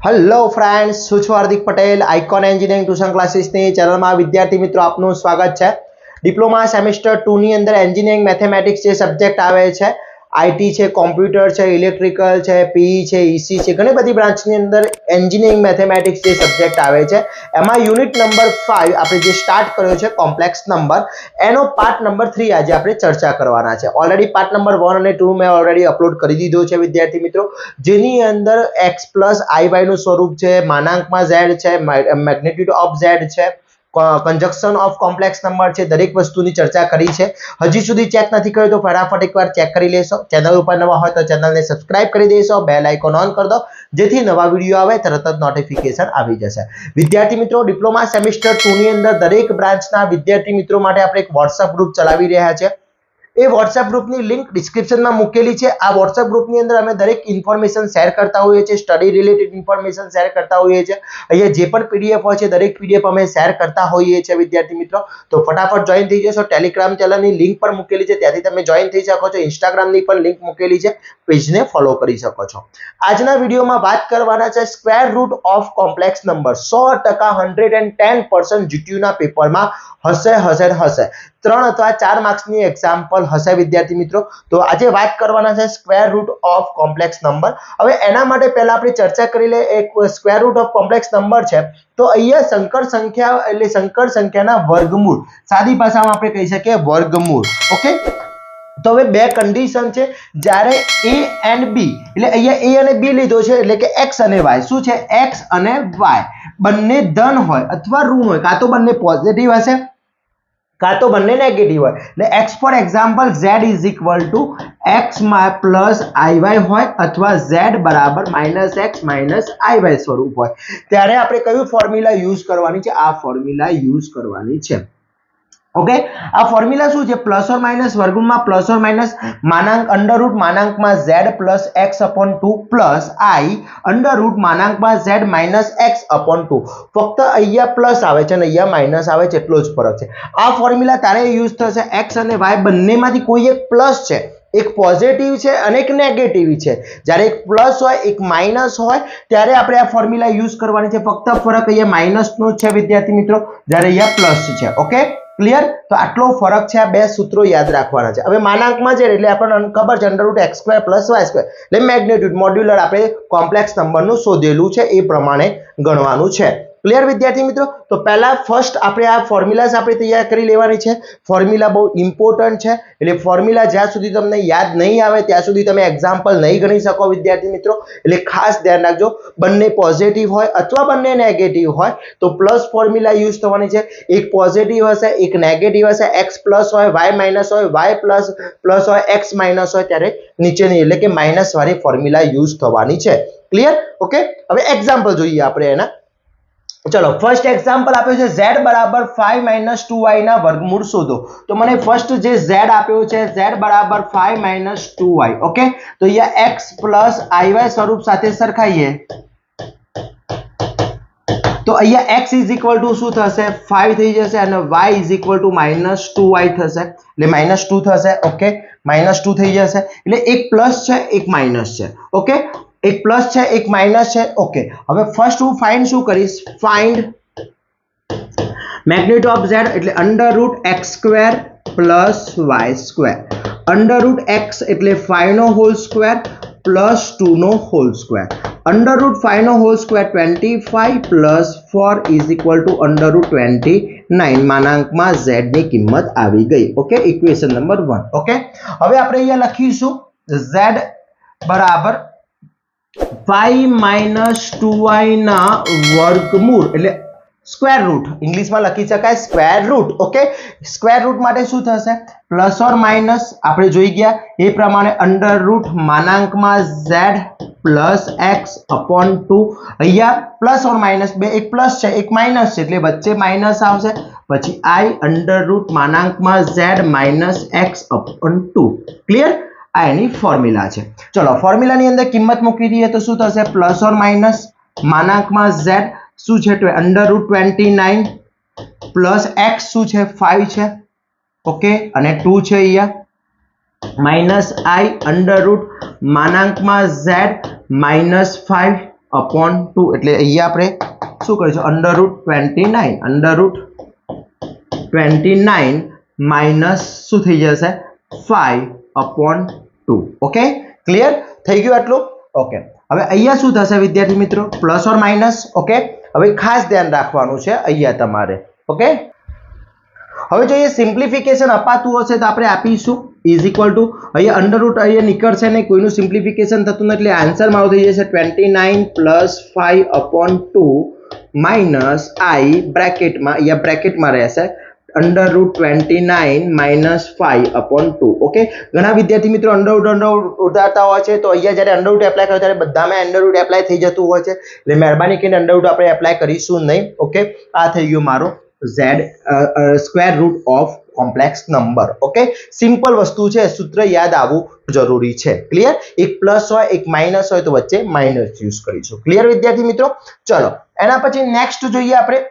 Hello friends, હું છું Hardik Patel, icon engineering tuition ક્લાસીસની ચેનલમાં વિદ્યાર્થી મિત્રો આપનું સ્વાગત છે। ડિપ્લોમા સેમેસ્ટર 2 ની અંદર એન્જિનિયરિંગ મેથેમેટિક્સ જે સબ્જેક્ટ આવે છે, આઈટી છે, કોમ્પ્યુટર છે, ઇલેક્ટ્રિકલ છે, પીઈ છે, ઈસી છે, ઘણી બધી બ્રાન્ચની અંદર એન્જિનિયરિંગ મેથેમેટિક્સ જે સબ્જેક્ટ આવે છે એમાં યુનિટ નંબર 5 આપણે જે સ્ટાર્ટ કર્યો છે કોમ્પ્લેક્સ નંબર, એનો પાર્ટ નંબર 3 આજે આપણે ચર્ચા કરવાના છે। ઓલરેડી પાર્ટ નંબર 1 અને 2 મેં ઓલરેડી અપલોડ કરી દીધો છે વિદ્યાર્થી મિત્રો, જેની અંદર x + iy નું સ્વરૂપ છે, માનાંકમાં z છે, મેગ્નિટ્યુડ ઓફ z છે, કંજક્શન ઓફ કોમ્પ્લેક્સ નંબર છે, દરેક વસ્તુની ચર્ચા કરી છે। હજી સુધી ચેક નથી કર્યો તો ફટાફટ એકવાર ચેક કરી લેશો। ચેનલ ઉપર નવા હોય તો ચેનલને સબસ્ક્રાઇબ કરી દેશો, બેલ આઇકોન ઓન કરી દો જેથી નવા વિડિયો આવે તરત જ નોટિફિકેશન આવી જશે। વિદ્યાર્થી મિત્રો, ડિપ્લોમા સેમેસ્ટર 2 ની અંદર દરેક બ્રાન્ચના વિદ્યાર્થી મિત્રો માટે આપણે એક WhatsApp ગ્રુપ ચલાવી રહ્યા છે। એ WhatsApp ગ્રુપની લિંક ડિસ્ક્રિપ્શનમાં મૂકેલી છે। આ WhatsApp ગ્રુપની અંદર અમે દરેક ઇન્ફોર્મેશન શેર કરતા હોઈએ છીએ, સ્ટડી રિલેટેડ ઇન્ફોર્મેશન શેર કરતા હોઈએ છીએ। અહીંયા જે પણ પીડીએફ હોય છે દરેક પીડીએફ અમે શેર કરતા હોઈએ છીએ વિદ્યાર્થી મિત્રો, તો ફટાફટ જોઈન થઈ જશો। ટેલિગ્રામ ચેનલની લિંક પણ મૂકેલી છે, ત્યાંથી તમે જોઈન થઈ શકો છો। ઇન્સ્ટાગ્રામની પણ લિંક મૂકેલી છે, પેજને ફોલો કરી શકો છો। આજના વિડીયોમાં વાત કરવાના છે square root of complex number. 100% 110% જીટીયુના પેપરમાં હશે 3 અથવા 4 માર્ક્સની એક્ઝામ્પલ હશે વિદ્યાર્થી મિત્રો। તો આજે વાત કરવાના છે square root of complex number. હવે એના માટે પહેલા આપણે ચર્ચા કરી લે, એક square root of complex number છે તો અહીંયા સંકર સંખ્યા એટલે સંકર સંખ્યાના વર્ગમૂળ, સાદી ભાષામાં આપણે કહી શકીએ વર્ગમૂળ। ઓકે, તો હવે બે કન્ડિશન છે, જ્યારે a and b એટલે અહીંયા a અને b લીધો છે એટલે કે x અને y, શું છે x અને y બંને ધન હોય અથવા ઋણ હોય, કાં તો બંને પોઝિટિવ હશે કાં તો બંને નેગેટિવ હોય। એટલે x for example z = x + iy હોય અથવા z = -x - iy સ્વરૂપ હોય, ત્યારે આપણે કયું ફોર્મ્યુલા યુઝ કરવાની છે? આ ફોર્મ્યુલા યુઝ કરવાની છે। ઓકે, આ ફોર્મ્યુલા શું છે? પ્લસ ઓર માઇનસ વર્ગમૂળમાં પ્લસ ઓર માઇનસ માનાંકમાં z + x/2 પ્લસ i √માનાંકમાં z - x/2। ફક્ત અહીંયા પ્લસ આવે છે અને અહીંયા માઇનસ આવે છે, એટલો જ ફરક છે। આ ફોર્મ્યુલા તારે યુઝ થશે x અને y બંનેમાંથી કોઈ એક પ્લસ છે, એક પોઝિટિવ છે અને એક નેગેટિવ છે। જ્યારે એક પ્લસ હોય એક માઇનસ હોય ત્યારે આપણે આ ફોર્મ્યુલા યુઝ કરવાની છે। ફક્ત ફરક અહીંયા માઇનસનો જ છે વિદ્યાર્થી મિત્રો, જ્યારે અહીંયા પ્લસ છે। Okay, clear? તો આટલો ફરક છે, આ બે સૂત્રો યાદ રાખવાના છે। હવે માનાંકમાં છે એટલે આપણને ખબર છે √x² + y² એટલે મેગ્નિટ્યુડ મોડ્યુલર આપણે કોમ્પ્લેક્સ નંબરનું શોધેલું છે એ પ્રમાણે ગણવાનું છે। ક્લિયર વિદ્યાર્થી મિત્રો? તો પહેલા ફર્સ્ટ આપણે આ ફોર્મ્યુલાસ આપણે તૈયાર કરી લેવાની છે। ફોર્મ્યુલા બહુ ઇમ્પોર્ટન્ટ છે, એટલે ફોર્મ્યુલા જ્યાં સુધી તમને યાદ નહીં આવે ત્યાં સુધી તમે એક્ઝામ્પલ નહીં ગણી શકો વિદ્યાર્થી મિત્રો, એટલે ખાસ ધ્યાન રાખજો। બંને પોઝિટિવ હોય અથવા બંને નેગેટિવ હોય તો પ્લસ ફોર્મ્યુલા યુઝ થવાની છે। એક પોઝિટિવ હશે એક નેગેટિવ હશે, x પ્લસ હોય y માઇનસ હોય, y પ્લસ હોય x માઇનસ હોય, ત્યારે નીચેની એટલે કે માઇનસ વાળી ફોર્મ્યુલા યુઝ થવાની છે। ક્લિયર? ઓકે, હવે એક્ઝામ્પલ જોઈએ આપણે એના। ચલો, ફર્સ્ટ એક્ઝામ્પલ આપ્યો છે z = 5 - 2y ના વર્ગમૂળ શોધો। તો મને ફર્સ્ટ જે z આપ્યો છે z = 5 - 2y। ઓકે, તો અહીંયા x + iy સ્વરૂપ સાથે સરખાઈએ તો અહીંયા x = શું થશે? 5 થઈ જશે અને y = -2y થશે, એટલે -2 થશે। ઓકે, -2 થઈ જશે, એટલે એક પ્લસ છે એક માઇનસ છે। ઓકે, એક પ્લસ છે એક માઇનસ છે। ઓકે, હવે ફર્સ્ટ હું ફાઇન્ડ શું કરીશ? ફાઇન્ડ મેગ્નિટ્યુડ ઓફ z એટલે √x² + y², √x એટલે 5 નો હોલ સ્ક્વેર પ્લસ 2 નો હોલ સ્ક્વેર, √5 નો હોલ સ્ક્વેર 25 પ્લસ 4 = √29 માનાંકમાં z ની કિંમત આવી ગઈ। Okay, equation number 1। ઓકે, હવે આપણે અહીંયા લખીશું z બરાબર 5 - 2y ના વર્ગમૂળ એટલે સ્ક્વેર રૂટ, ઇંગ્લિશમાં લખી શકાય square root. Okay, square root માટે શું થશે? પ્લસ ઓર માઇનસ આપણે જોઈ ગયા એ પ્રમાણે √માનાંકમાં z + x/2, અહીંયા પ્લસ ઓર માઇનસ બે, એક પ્લસ છે એક માઇનસ છે એટલે વચ્ચે માઇનસ આવશે, પછી i √માનાંકમાં z - x/2। ક્લિયર? આ એની ફોર્મ્યુલા છે। ચલો, ફોર્મ્યુલાની અંદર કિંમત મૂકી દઈએ તો શું થશે? પ્લસ ઓર માઇનસ માનાંકમાં z શું છે? √29 પ્લસ x શું છે? 5 છે। ઓકે, અને 2 છે અહીંયા, માઇનસ i √માનાંકમાં z -5 अपॉन 2 એટલે અહીંયા આપણે શું કરીશું √29 માઈનસ શું થઈ જશે 5/2 ઓકે ક્લિયર થઈ ગયું આટલું ઓકે હવે અહીંયા શું થશે વિદ્યાર્થી મિત્રો પ્લસ ઓર માઈનસ ઓકે હવે ખાસ ધ્યાન રાખવાનું છે અહીંયા તમારે ઓકે હવે જો એ સિમ્પ્લિફિકેશન અપાતું હશે તો આપણે આપીશું ઇઝ ઇક્વલ ટુ અહીંયા અંડર રૂટ અહીંયા નીકળશે નહીં કોઈનું સિમ્પ્લિફિકેશન થતું નથી એટલે આન્સર મારો થઈ જશે 29 + 5/2 માઈનસ i બ્રેકેટમાં અહીંયા બ્રેકેટમાં રહેશે अंडर रूट 29 माइनस 5/2 ओके घना विद्यार्थी मित्रों अंडर रूट उतारता हो तो अहींया ज्यारे अंडर रूट एप्लाय करो त्यारे बधामां अंडर रूट एप्लाय थई जतुं होय छे એટલે મહેરબાની કરીને અંડર રૂટ આપણે એપ્લાય કરીશું નહીં ઓકે આ થઈ ગયો મારો z square root of complex number okay simple વસ્તુ છે સૂત્ર યાદ આવવું જરૂરી છે ક્લિયર એક પ્લસ હોય એક માઈનસ હોય તો વચ્ચે માઈનસ યુઝ કરીશું ક્લિયર વિદ્યાર્થી મિત્રો ચલો એના પછી નેક્સ્ટ જોઈએ આપણે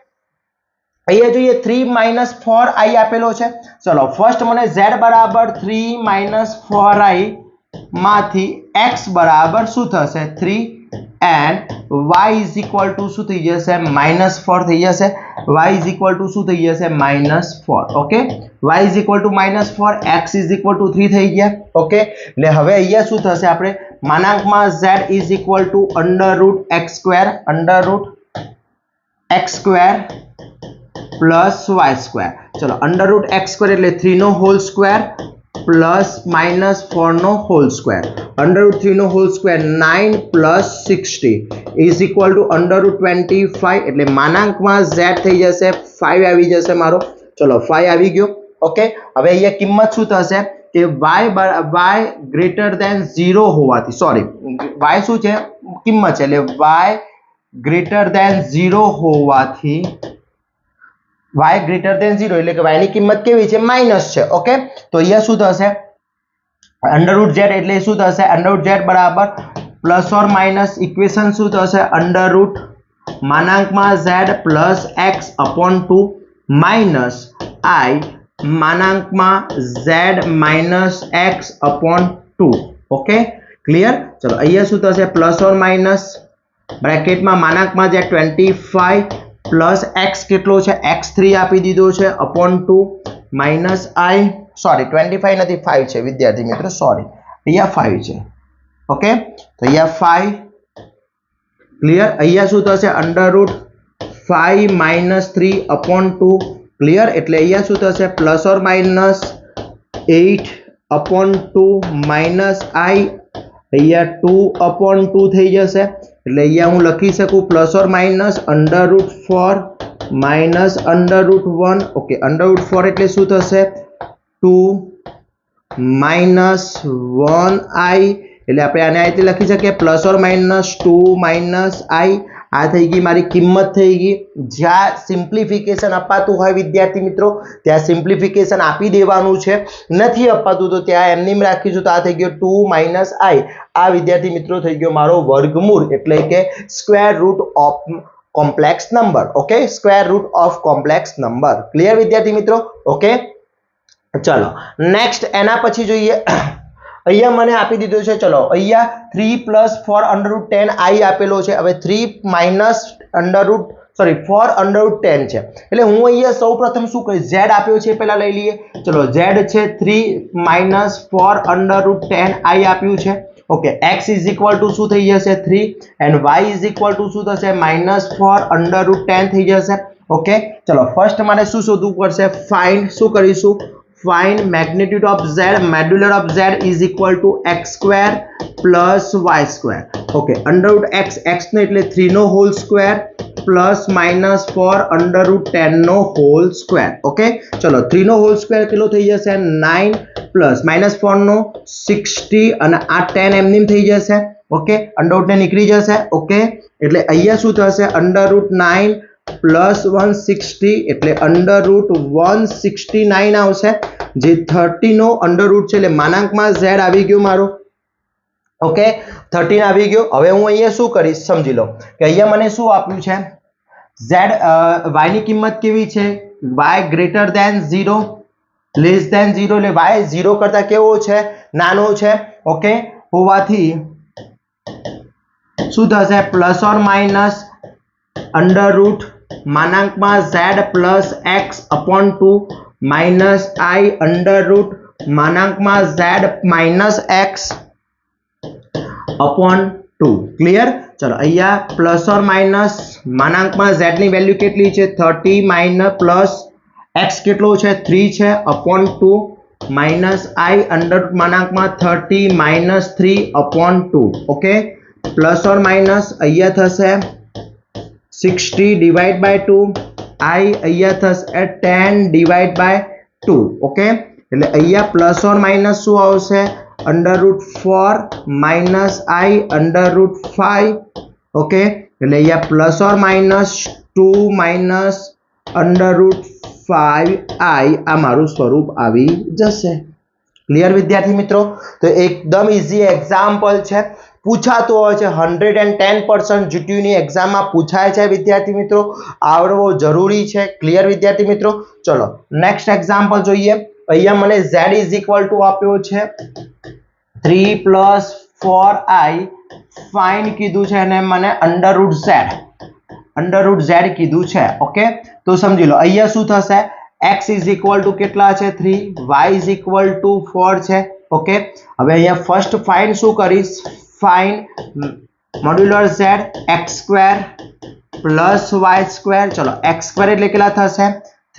અહીંયા જોઈએ 3 - 4i આપેલો છે ચલો ફર્સ્ટ મને z બરાબર 3 - 4i માંથી x બરાબર શું થશે 3 and y is equal to શું થઈ જશે -4 થઈ જશે y is equal to શું થઈ જશે -4 okay y is equal to -4 x is equal to 3 થઈ ગયા ઓકે એટલે હવે અહીંયા શું થશે આપણે માનાંકમાં z is equal to √x² plus y square चलो √x² એટલે 3 નો હોલ સ્ક્વેર પ્લસ -4 નો હોલ સ્ક્વેર √3 નો whole square 9 + 60 is equal to √25 એટલે માનાંકમાં z થઈ જશે 5 આવી જશે મારો ચલો 5 આવી ગયો ઓકે હવે અહીંયા કિંમત શું થશે કે y ગ્રેટર ધેન 0 હોવાથી સોરી y શું છે કિંમત છે એટલે y ગ્રેટર ધેન 0 હોવાથી y ग्रेटर देन 0 એટલે કે y ની કિંમત કેવી છે માઈનસ છે ઓકે તો અહીંયા શું થશે √z એટલે શું થશે √z બરાબર પ્લસ ઓર માઈનસ ઇક્વેશન શું થશે √ માનાંકમાં z plus x/2 minus i માનાંકમાં z minus x/2 okay clear ચલો અહીંયા શું થશે પ્લસ ઓર માઈનસ બ્રેકેટમાં માનાંકમાં z 25 प्लस x કેટલો છે x3 આપી દીધો છે /2 માઈનસ i સોરી 25 નથી 5 છે વિદ્યાર્થી મિત્રો સોરી અહીંયા 5 છે ઓકે તો અહીંયા 5 ક્લિયર અહીંયા શું થશે √5 - 3/2 ક્લિયર એટલે અહીંયા શું થશે plus or minus 8/2 minus i અહીંયા 2/2 થઈ જશે એટલે અહીંયા હું લખી શકું plus or minus √4 minus √1 okay √4 એટલે શું થશે 2 માઈનસ 1i એટલે આપણે આને આ રીતે લખી શકીએ plus or minus 2 minus i આ થઈ ગઈ મારી કિંમત થઈ ગઈ જ્યાં સિમ્પ્લિફિકેશન અપાતું હોય વિદ્યાર્થી મિત્રો ત્યાં સિમ્પ્લિફિકેશન આપી દેવાનું છે નથી અપાતું તો ત્યાં એમનેમ રાખીશું તો આ થઈ ગયો 2 માઈનસ i આ વિદ્યાર્થી મિત્રો થઈ ગયો મારો વર્ગમૂળ એટલે કે square root of complex number okay square root of complex number clear વિદ્યાર્થી મિત્રો ઓકે ચલો નેક્સ્ટ એના પછી જોઈએ અહીંયા મને આપી દીધો છે ચલો અહીંયા 3 + 4 √10i આપેલો છે હવે 3 માઈનસ √10 છે એટલે હું અહીંયા સૌપ્રથમ શું કરીશ z આપ્યો છે પહેલા લઈ લઈએ ચલો z છે 3 - 4 √10i આપ્યું છે okay x is equal to શું થઈ જશે 3 and y is equal to શું થશે -4 √10 થઈ જશે ઓકે ચલો ફર્સ્ટ મારે શું શોધવું પડશે ફાઇન્ડ શું કરીશું find magnitude of z modular of z is equal to x² plus y² okay √x x નો એટલે 3 નો હોલ સ્ક્વેર પ્લસ -4 √10 નો હોલ સ્ક્વેર ઓકે ચલો 3 નો હોલ સ્ક્વેર કેટલો થઈ જશે 9 પ્લસ -4 નો 60 અને આ 10 એમનેમ થઈ જશે ઓકે √ ને નીકળી જશે ઓકે એટલે અહીંયા શું થશે √9 प्लस 160 એટલે √169 આવશે જે 30 નો √ છે એટલે માનાંકમાં z આવી ગયો મારો ઓકે 13 આવી ગયો હવે હું અહીંયા શું કરીશ સમજી લો કે અહીંયા મને શું આપ્યું છે z y ની કિંમત કેવી છે y greater than 0 less than 0 એટલે y 0 કરતા કેવો છે નાનો છે ઓકે હોવાથી શું થશે plus or minus under root માનાંકમાં z plus x upon 2 minus i under root માનાંકમાં z minus x upon 2 clear. ચલો અહીંયા પ્લસ ઓર માઇનસ માનાંકમાં z ની વેલ્યુ કેટલી છે 30 માઇનસ પ્લસ x કેટલો છે 3 છે upon 2 minus i under root માનાંકમાં 30 minus 3 upon 2 okay plus or minus અહીંયા થશે 60 ડિવાઇડ બાય 2 i અહીંયા થશે 10 ડિવાઇડ બાય 2 ઓકે એટલે અહીંયા પ્લસ ઓર માઇનસ શું આવશે under route 4 minus i under route 5 okay એટલે અહીંયા plus or minus 2 minus under route 5i આ મારું સ્વરૂપ આવી જશે ક્લિયર વિદ્યાર્થી મિત્રો। તો એકદમ ઈઝી એક્ઝામ્પલ છે પૂછાતો હોય છે 110% જીટીયુ ની એક્ઝામમાં પૂછાય છે વિદ્યાર્થી મિત્રો આવડવો જરૂરી છે ક્લિયર વિદ્યાર્થી મિત્રો। ચલો નેક્સ્ટ એક્ઝામ્પલ જોઈએ અહીંયા મને z આપ્યો છે 3 + 4i ફાઇન્ડ કીધું છે અને મને અંડર રૂટ z કીધું છે ઓકે તો સમજી લો અહીંયા શું થશે x કેટલા છે 3 y 4 છે ઓકે હવે અહીંયા ફર્સ્ટ ફાઇન્ડ શું કરીશ find modular z x² + y² ચલો x² એટલે કેટલા થશે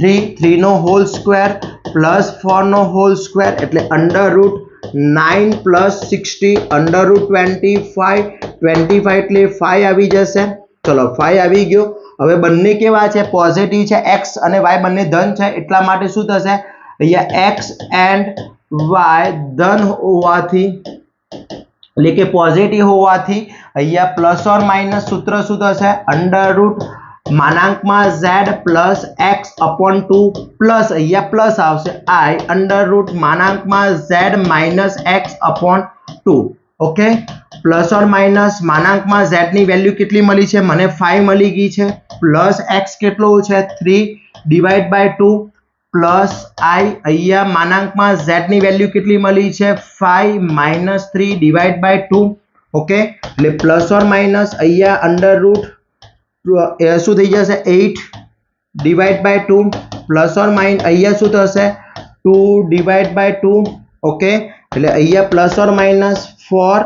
3 નો હોલ સ્ક્વેર પ્લસ 4 નો હોલ સ્ક્વેર એટલે અંડર રૂટ 9 + 60 અંડર રૂટ 25 એટલે 5 આવી જશે ચલો 5 આવી ગયો હવે બંને કેવા છે પોઝિટિવ છે x અને y બંને ધન છે એટલા માટે શું થશે અહીંયા x એન્ડ y ધન હોવાથી એટલે કે પોઝિટિવ હોવાથી અહીંયા પ્લસ ઓર માઇનસ સૂત્ર શું થશે અંડર રૂટ માનાંકમાં z plus x upon 2 plus અહીંયા પ્લસ આવશે i અંડર રૂટ માનાંકમાં z minus x upon 2 okay plus or minus માનાંકમાં z ની વેલ્યુ કેટલી મળી છે મને 5 મળી ગઈ છે પ્લસ x કેટલો છે 3 ડિવાઇડ બાય 2 પ્લસ i અહીંયા માનાંકમાં z ની વેલ્યુ કેટલી મળી છે 5 માઇનસ 3 ડિવાઇડ બાય 2 ઓકે એટલે પ્લસ ઓર માઇનસ અહીંયા અંડર રૂટ શું થઈ જશે 8 divide by 2 plus or minus અહીંયા શું થશે 2 ડિવાઇડ બાય 2 ઓકે એટલે અહીંયા plus or minus 4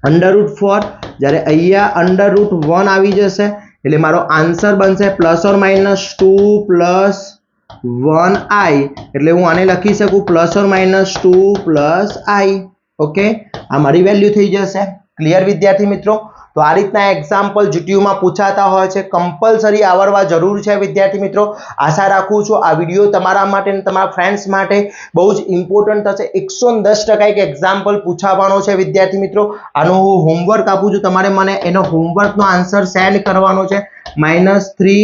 under route 4 જ્યારે અહીંયા અંડર રૂટ 1 આવી જશે એટલે મારો આન્સર બનશે plus or minus 2 plus 1i એટલે હું આને લખી શકું plus or minus 2 plus i okay આ મારી વેલ્યુ થઈ જશે ક્લિયર વિદ્યાર્થી મિત્રો। તો આ રીતના એક્ઝામ્પલ જીટીયુમાં પૂછાતા હોય છે કમ્પલસરી આવડવા જરૂર છે વિદ્યાર્થી મિત્રો। આશા રાખું છું આ વિડીયો તમારા માટે અને તમારા ફ્રેન્ડ્સ માટે બહુ જ ઇમ્પોર્ટન્ટ થશે 110% એક એક્ઝામ્પલ પૂછાવાનો છે વિદ્યાર્થી મિત્રો। આનો હું હોમવર્ક આપું છું તમારે મને એનો હોમવર્કનો આન્સર સેન્ડ કરવાનો છે -3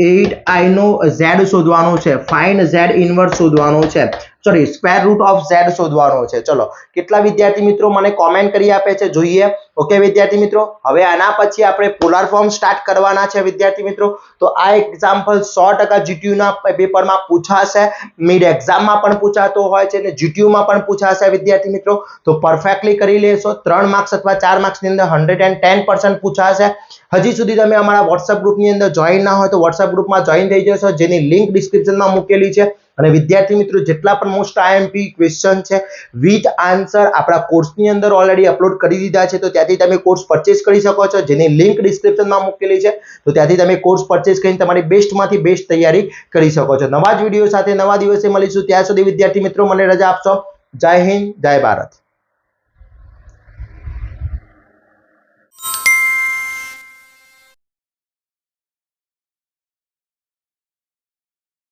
-8i નો z શોધવાનો છે ફાઇન્ડ z ઇન્વર્સ શોધવાનો છે sorry square root of z શોધવાનો છે ચલો કેટલા વિદ્યાર્થી મિત્રો મને કોમેન્ટ કરી આપે છે જોઈએ ઓકે વિદ્યાર્થી મિત્રો। હવે આના પછી આપણે પોલાર ફોર્મ સ્ટાર્ટ કરવાના છે વિદ્યાર્થી મિત્રો। તો આ એક્ઝામ્પલ 100% જીટીયુ ના પેપરમાં પૂછાશે મિડ એક્ઝામમાં પણ પૂછાતો હોય છે અને જીટીયુ માં પણ પૂછાશે વિદ્યાર્થી મિત્રો। તો પરફેક્ટલી કરી લેશો 3 માર્ક્સ અથવા 4 માર્ક્સ ની અંદર 110% પૂછાશે। હજી સુધી તમે અમારા WhatsApp ગ્રુપની અંદર જોઈન ના હોય તો WhatsApp ગ્રુપમાં જોઈન થઈ જશો જેની લિંક ડિસ્ક્રિપ્શનમાં મૂકેલી છે અને વિદ્યાર્થી મિત્રો જેટલા પણ મોસ્ટ આઈએમપી ક્વેશ્ચન છે વિથ આન્સર આપણા કોર્સની અંદર ઓલરેડી અપલોડ કરી દીધા છે તો ત્યાંથી તમે કોર્સ પરચેસ કરી શકો છો જેની લિંક ડિસ્ક્રિપ્શનમાં મૂકેલી છે તો ત્યાંથી તમે કોર્સ પરચેસ કરીને તમારી બેસ્ટમાંથી બેસ્ટ તૈયારી કરી શકો છો। નવા જ વિડીયો સાથે નવા દિવસે મળીશું ત્યાં સુધી વિદ્યાર્થી મિત્રો મને રજા આપશો। જય હિન્દ જય ભારત।